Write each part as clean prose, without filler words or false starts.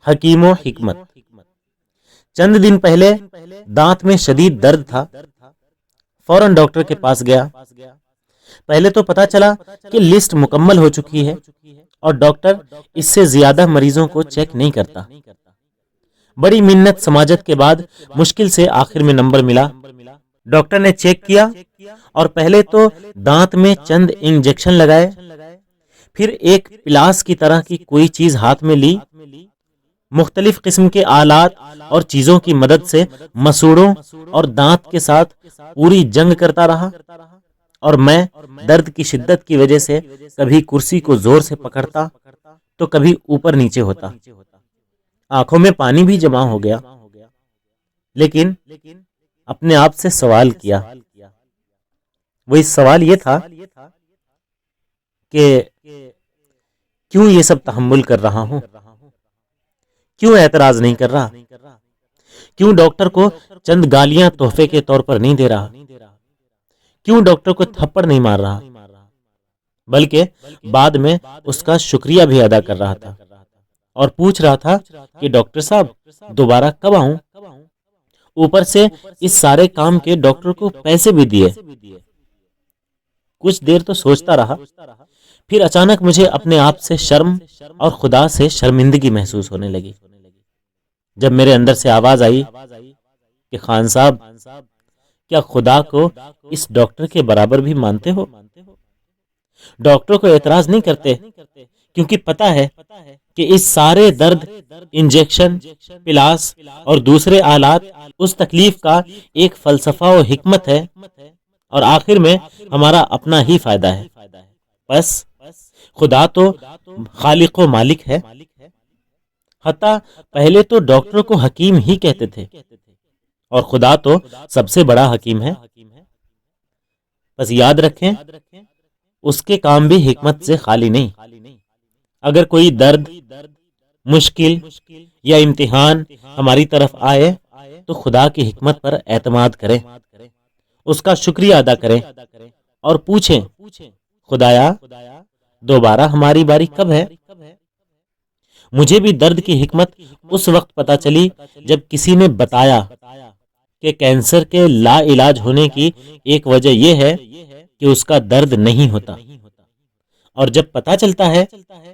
حکیم و حکمت۔ چند دن پہلے دانت میں شدید درد تھا، فوراً ڈاکٹر کے پاس گیا۔ پہلے تو پتا چلا کہ لسٹ مکمل ہو چکی ہے اور ڈاکٹر اس سے زیادہ مریضوں کو چیک نہیں کرتا۔ بڑی منت سماجت کے بعد مشکل سے آخر میں نمبر ملا۔ ڈاکٹر نے چیک کیا اور پہلے تو دانت میں چند انجیکشن لگائے، پھر ایک پلاس کی طرح کی کوئی چیز ہاتھ میں لی، مختلف قسم کے آلات اور چیزوں کی مدد سے مسوڑوں اور دانت کے ساتھ پوری جنگ کرتا رہا، اور میں درد کی شدت کی وجہ سے کبھی کرسی کو زور سے پکڑتا تو کبھی اوپر نیچے ہوتا، آنکھوں میں پانی بھی جمع ہو گیا، لیکن اپنے آپ سے سوال کیا۔ وہ اس سوال یہ تھا کہ کیوں یہ سب تحمل کر رہا ہوں، کیوں اعتراض نہیں کر رہا، کیوں ڈاکٹر کو چند گالیاں تحفے کے طور پر نہیں دے رہا، کیوں ڈاکٹر کو تھپڑ نہیں مار رہا، بلکہ بعد میں اس کا شکریہ بھی ادا کر رہا تھا اور پوچھ رہا تھا کہ ڈاکٹر صاحب دوبارہ کب آؤں، اوپر سے اس سارے کام کے ڈاکٹر کو پیسے بھی دیے۔ کچھ دیر تو سوچتا رہا، پھر اچانک مجھے اپنے آپ سے شرم اور خدا سے شرمندگی محسوس ہونے لگی، جب میرے اندر سے آواز آئی کہ خان صاحب کیا خدا کو اس ڈاکٹر کے برابر بھی مانتے ہو؟ ڈاکٹر کو اعتراض نہیں کرتے کیونکہ پتا ہے کہ اس سارے درد، انجیکشن، پلاس اور دوسرے آلات اس تکلیف کا ایک فلسفہ و حکمت ہے، اور آخر میں ہمارا اپنا ہی فائدہ ہے۔ بس خدا تو خالق و مالک ہے۔ حتیٰ پہلے تو ڈاکٹر کو حکیم ہی کہتے تھے، اور خدا تو سب سے بڑا حکیم ہے۔ بس یاد رکھیں اس کے کام بھی حکمت سے خالی نہیں۔ اگر کوئی درد، مشکل یا امتحان ہماری طرف آئے تو خدا کی حکمت پر اعتماد کریں، اس کا شکریہ ادا کریں اور پوچھیں خدایا دوبارہ ہماری باری کب ہے؟ مجھے بھی درد کی حکمت اس وقت پتہ چلی جب کسی نے بتایا کہ کینسر کے لا علاج ہونے کی ایک وجہ یہ ہے کہ اس کا درد نہیں ہوتا، اور جب پتہ چلتا ہے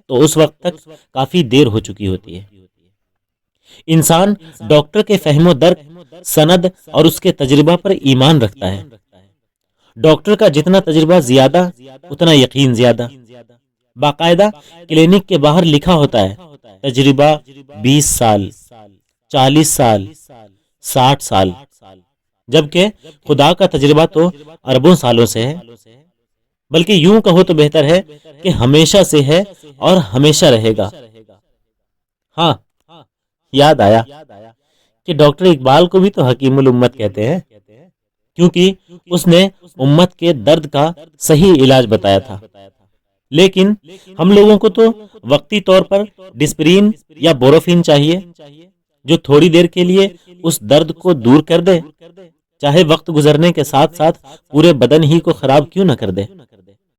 تو اس وقت تک کافی دیر ہو چکی ہوتی ہے۔ انسان ڈاکٹر کے فہم و درک، سند اور اس کے تجربہ پر ایمان رکھتا ہے۔ ڈاکٹر کا جتنا تجربہ زیادہ اتنا یقین زیادہ۔ باقاعدہ کلینک کے باہر لکھا ہوتا ہے تجربہ 20 سال، 40 سال، 60 سال، جبکہ خدا کا تجربہ تو اربوں سالوں سے ہے، بلکہ یوں کہو تو بہتر ہے کہ ہمیشہ سے ہے اور ہمیشہ رہے گا۔ ہاں، یاد آیا کہ ڈاکٹر اقبال کو بھی تو حکیم الامت کہتے ہیں، کیونکہ اس نے امت کے درد کا صحیح علاج بتایا تھا۔ لیکن ہم لوگوں کو تو وقتی طور پر ڈسپرین یا بوروفین چاہیے، جو تھوڑی دیر کے لیے اس درد کو دور کر دے، چاہے وقت گزرنے کے ساتھ ساتھ پورے بدن ہی کو خراب کیوں نہ کر دے۔